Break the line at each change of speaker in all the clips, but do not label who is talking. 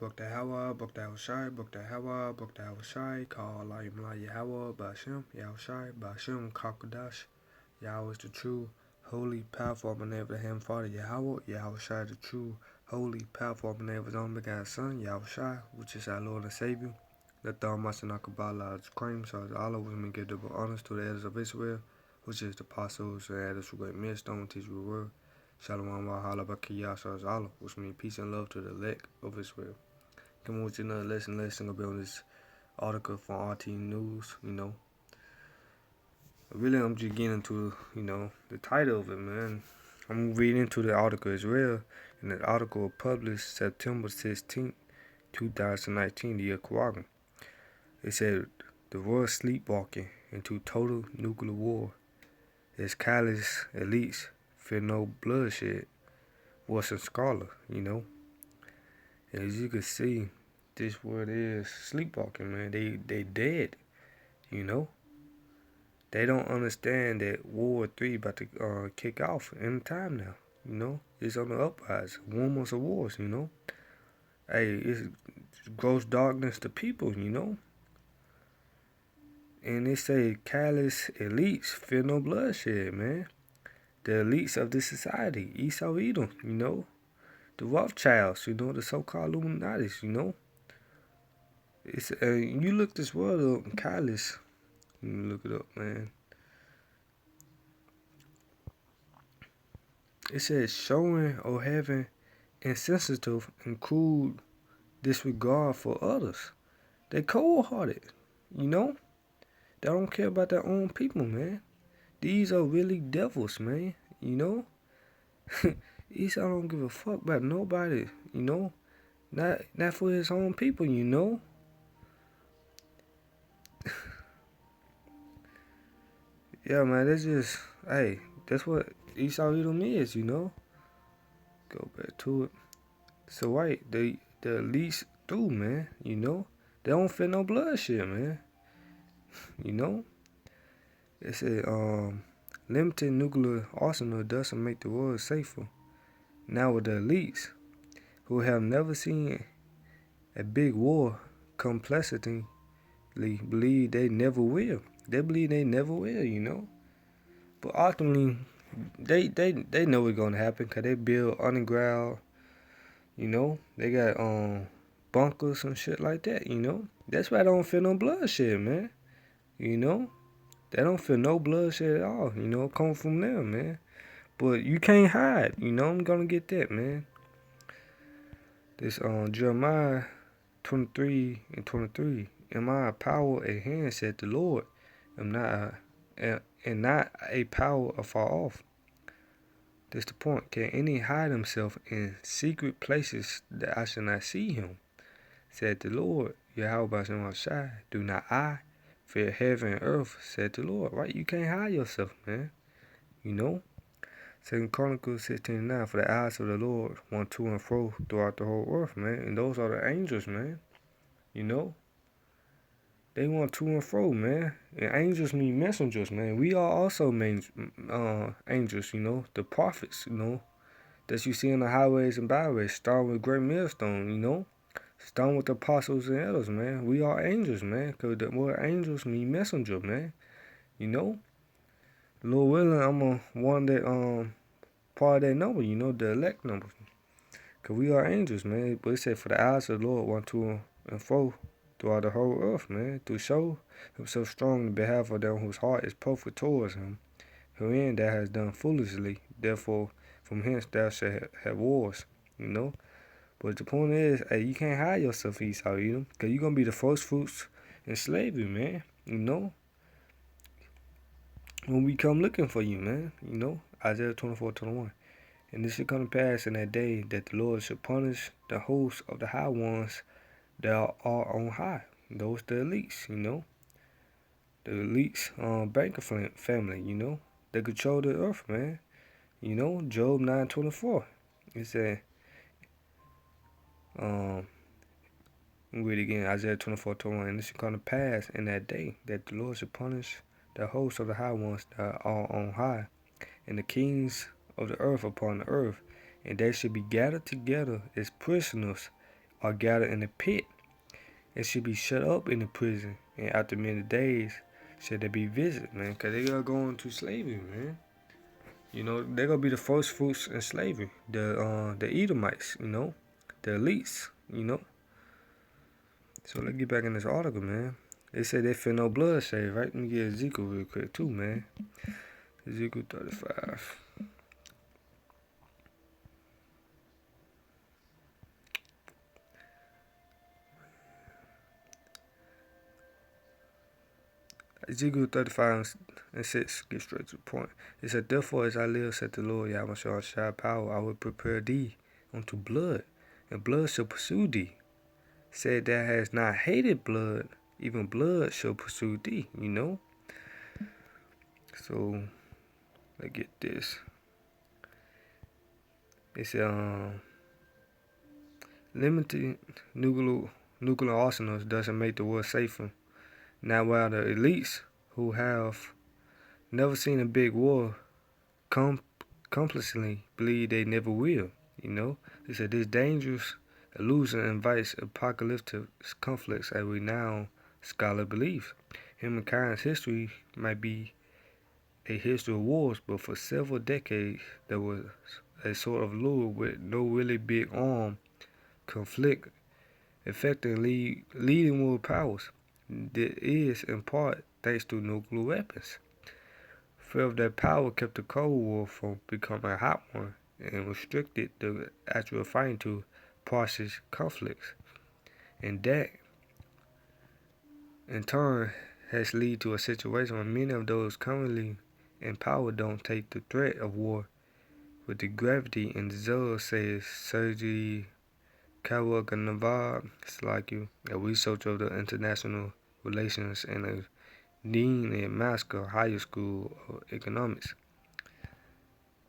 Book the Hawa, Book the Hawashai, Book the Hawa, Book the Hawashai, call Alayim La Yahweh, Bashim, Yahushai, Bashim, Kakadash. Yahweh is the true, holy, powerful, in the name of the Heavenly Father, Yahweh, Yahushai, the true, holy, powerful, in the name of his only begotten Son, Yahushai, which is our Lord and Savior. Let the Almighty Nakabala claim, so as Allah was me give double honors to the elders of Israel, which is the apostles and elders who great millstone, teach you the word. Shalom Wahala Bakiyah, so as Allah, which means peace and love to the elect of Israel. Come on with you another lesson. Gonna be on this article from RT News, Really, I'm just getting into, the title of it, man. I'm reading into the article as well. And the article was published September 16th, 2019, the year Kawagan. It said, the world sleepwalking into total nuclear war. As callous elites fear no bloodshed. What's in scholar, As you can see, this word is sleepwalking, man. They dead, They don't understand that World War III about to kick off any time now, It's on the uprise, rumors of wars, Hey, it's gross darkness to people, And they say callous elites fear no bloodshed, man. The elites of this society, Esau Edom, The Rothschilds, the so-called Illuminatis, It's you look this world up, callous. You look it up, man. It says showing or having insensitive and cruel disregard for others. They cold-hearted, They don't care about their own people, man. These are really devils, man, Esau don't give a fuck about nobody, Not for his own people, Yeah, man, that's what Esau Edom is, Go back to it. So, the elites do, man, They don't fear no bloodshed, man, It said, limited nuclear arsenal doesn't make the world safer. Now with the elites, who have never seen a big war complexity, believe they never will. They believe they never will, But ultimately, they know it's gonna happen because they build underground, They got bunkers and shit like that, That's why they don't feel no bloodshed, man. They don't feel no bloodshed at all, coming from them, man. But you can't hide, I'm gonna get that, man. This Jeremiah 23:23. Am I a power at hand, said the Lord, and not a power afar off. That's the point. Can any hide himself in secret places that I shall not see him? Said the Lord, Yahweh Shai, do not I fear heaven and earth, said the Lord. Right? You can't hide yourself, man. 2 Chronicles 16:9, for the eyes of the Lord run to and fro throughout the whole earth, man. And those are the angels, man. They want to and fro, man. And angels mean messengers, man. We are also angels, the prophets, that you see on the highways and byways, starting with great millstone, starting with the apostles and elders, man. We are angels, man, because the word angels mean messenger, man. Lord willing, I'm one that part of that number, the elect number. Because we are angels, man. But it said, for the eyes of the Lord want to and fro throughout the whole earth, man, to show himself strong in behalf of them whose heart is perfect towards him, wherein thou hast done foolishly. Therefore, from hence thou shalt have wars, But the point is, hey, you can't hide yourself, Esau, because you're going to be the first fruits in slavery, man, When we come looking for you, man, Isaiah 24:21. And this shall come to pass in that day that the Lord shall punish the hosts of the high ones that are on high. Those the elites, The elites banker family, They control the earth, man. Job 9:24. It said, read again, Isaiah 24:21. And this shall come to pass in that day that the Lord shall punish the hosts of the high ones that are on high, and the kings of the earth upon the earth, and they shall be gathered together as prisoners are gathered in the pit, and should be shut up in the prison, and after many days should they be visited, man, because they are going to slavery, man. You know, they're gonna be the first fruits in slavery. The Edomites, you know, the elites, you know. So let's get back in this article, man. They say they feel no bloodshed, right? Let me get Ezekiel real quick too, man. Ezekiel 35. Ezekiel 35 and 6, get straight to the point. It said, therefore as I live, said the Lord, Yahweh shall power, I will prepare thee unto blood, and blood shall pursue thee. Said thou hast not hated blood, even blood shall pursue thee, you know? So, let's get this. It said, limited nuclear arsenals doesn't make the world safer. Now, while the elites who have never seen a big war complacently believe they never will, you know? They said this dangerous illusion invites apocalyptic conflicts as renowned scholar believes. Humankind's history might be a history of wars, but for several decades there was a sort of lure with no really big armed conflict affecting leading world powers. That is in part thanks to nuclear weapons. Fear of that power kept the Cold War from becoming a hot one and restricted the actual fighting to process conflicts. And that, in turn, has led to a situation where many of those currently in power don't take the threat of war with the gravity and zeal, says Sergei Kavaganavad, a researcher of the international relations and a dean at Moscow Higher School of Economics.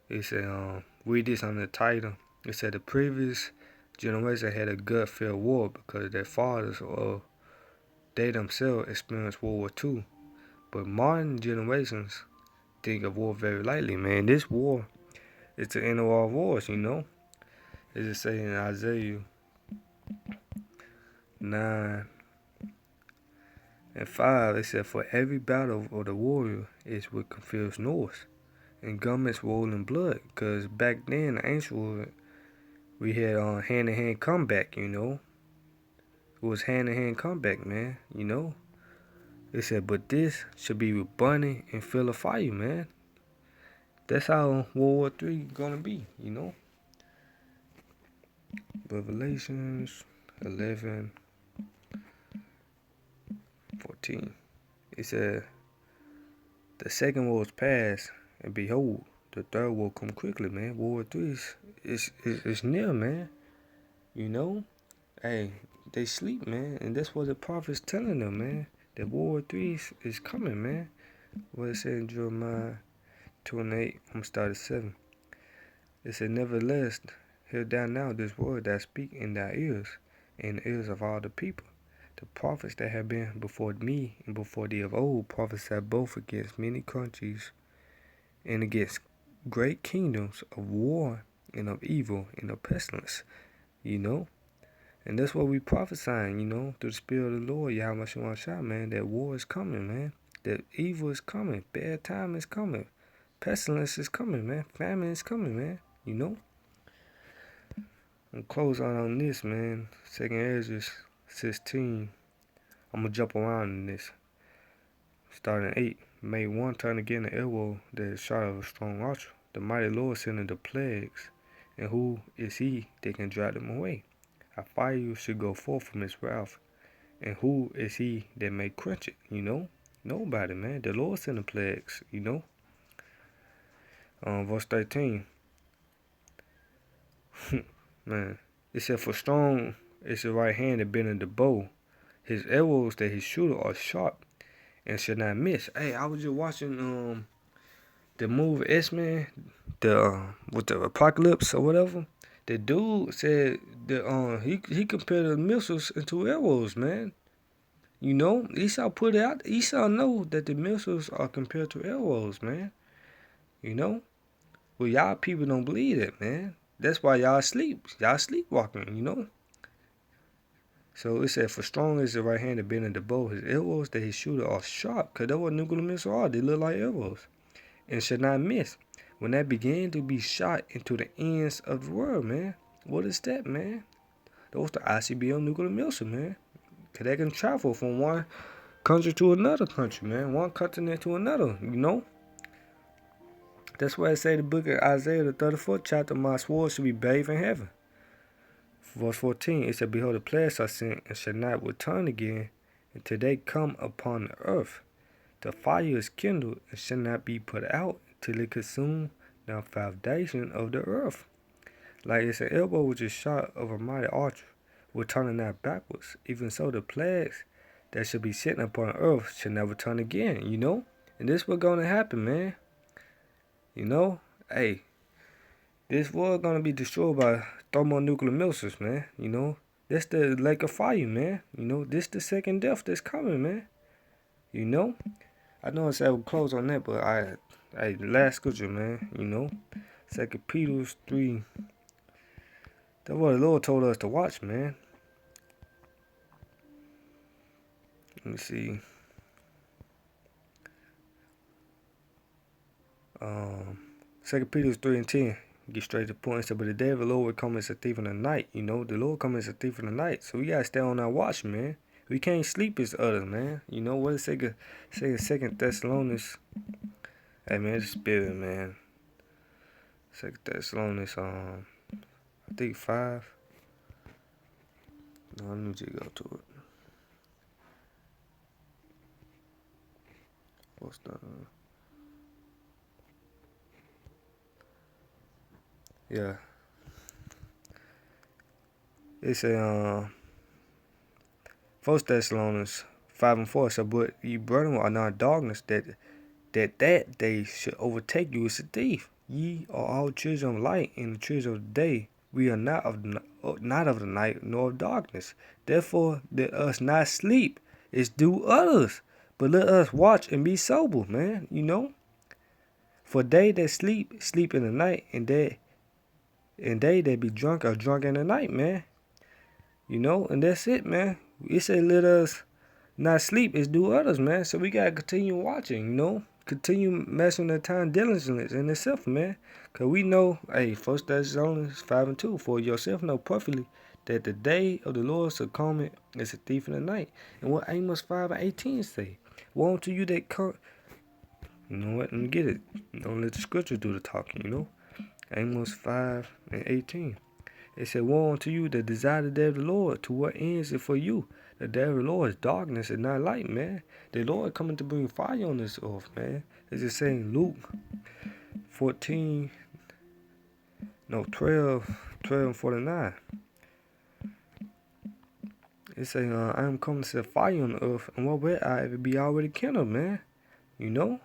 It said, read this on the title. It said the previous generation had a gut feel war because their fathers or they themselves experienced World War II. But modern generations think of war very lightly, man. This war is the end of all wars, you know. It just say in Isaiah 9 and 5, it said, for every battle of the warrior is with confused noise and garments rolled in blood. Because back then, the ancient world, we had hand-to-hand combat, you know. It was hand-to-hand combat, man, you know. It said, but this should be with burning and fill of fire, man. That's how World War III gonna be, you know. Revelations 11:14. It said, the second war is past, and behold, the third will come quickly, man. World War III is near, man. You know? Hey, they sleep, man. And that's what the prophet's telling them, man. That World War III is coming, man. What it said in Jeremiah 2:8, I'm going to start at 7. It said, nevertheless, hear thou now this word that I speak in thy ears, and the ears of all the people. The prophets that have been before me and before thee of old prophesied both against many countries and against great kingdoms of war and of evil and of pestilence, you know. And that's what we prophesying, you know, through the Spirit of the Lord, Yahweh Shah, man, that war is coming, man. That evil is coming. Bad time is coming. Pestilence is coming, man. Famine is coming, man, you know. I'm close out on this, man. 2nd Esdras 16. I'm going to jump around in this. Starting 8. May one turn again the arrow that is shot of a strong archer. The mighty Lord sending the plagues. And who is he that can drive them away? A fire should go forth from his mouth. And who is he that may quench it? You know? Nobody, man. The Lord sent the plagues, you know? Verse 13. Man. It said, for strong is the right hand that bendeth the bow. His arrows that he shooteth are sharp and shall not miss. Hey, I was just watching the movie X-Men, with the apocalypse or whatever. The dude said that he compared the missiles into arrows, man. You know, Esau put it out. Esau know that the missiles are compared to arrows, man. You know, well, y'all people don't believe that, man. That's why y'all sleep. Y'all sleepwalking, you know. So it said, for strong is the right hand that bending the bow, his arrows that he shooteth are sharp, because that's what nuclear missiles are. They look like arrows, and should not miss. When that began to be shot into the ends of the world, man. What is that, man? Those the ICBM nuclear missiles, man. Because they can travel from one country to another country, man. One continent to another, you know? That's why it say the book of Isaiah, the 34th chapter, my sword shall be bathed in heaven. Verse 14, it said, behold, the plagues are sent and shall not return again until they come upon the earth. The fire is kindled and shall not be put out till it consume the foundation of the earth. Like it's an elbow which is shot of a mighty archer, returning not backwards. Even so, the plagues that shall be sent upon the earth shall never turn again, you know? And this what's going to happen, man. You know? Hey, this world going to be destroyed by thermonuclear missiles, man. You know? That's the lake of fire, man. You know? This the second death that's coming, man. You know? I know I said I would close on that, but last scripture, man, you know, 2 Peter 3. That's what the Lord told us to watch, man. Let me see. 2 Peter 3 and 10. Get straight to the point. So, but the day of the Lord will come as a thief in the night. You know, the Lord comes as a thief in the night. So we gotta stay on our watch, man. We can't sleep as others, man. You know what? Say 2 Thessalonians. Hey, man, it's spirit, man. 2 Thessalonians, I think 5. No, I need you to go to it. What's the... Yeah. It's a 1 Thessalonians 5 and 4. So, but ye brethren are not darkness, that day should overtake you as a thief. Ye are all children of light and the children of the day. We are not of the night nor of darkness. Therefore, let us not sleep as do others, but let us watch and be sober, man. You know. For they that sleep in the night, and they that be drunk are drunk in the night, man. You know, and that's it, man. It said let us not sleep as do others, man. So we gotta continue watching, you know. Continue messing the time diligence in itself, man. Cause we know, hey, 1 Thessalonians 5 and 2, for yourself know perfectly that the day of the Lord shall come as a thief in the night. And what Amos 5 and 18 say? Woe unto you that come. You know what? Let me get it. Don't let the scripture do the talking, you know. Amos 5 and 18. It said, woe unto you that desire the day of the Lord. To what end is it for you? The day of the Lord is darkness and not light, man. The Lord coming to bring fire on this earth, man. It's just saying Luke 12 and 49. It saying, I am coming to set fire on the earth, and what will I if it be already kindled, man? You know?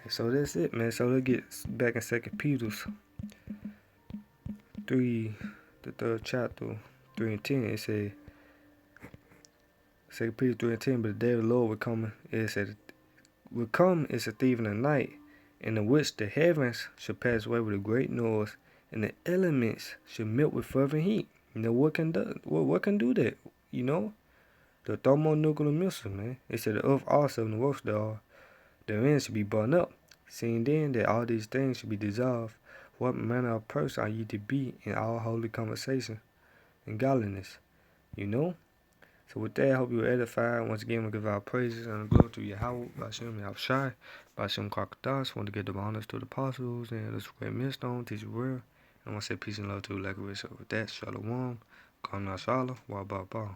So that's it, man. So let's get back in 2 Peter 3, the 3rd chapter, 3 and 10. It said, 2 Peter 3 and 10, but the day of the Lord will come as a thief in the night, in which the heavens shall pass away with a great noise, and the elements shall melt with fervent heat. You know what can do that? You know, the thermonuclear missile, man. It said the earth also and the works therein should be burned up. Seeing then that all these things should be dissolved, what manner of person are ye to be in all holy conversation and godliness? You know. So with that, I hope you were edified. Once again, we give our praises and glory to Yahweh, Bashem, Yahushai, Bashem Krakadas. Want to give the honors to the apostles and the great millstone, teach you where. And I want to say peace and love to you like a rich. With that, Shalom, Kana Shalom, Wababa.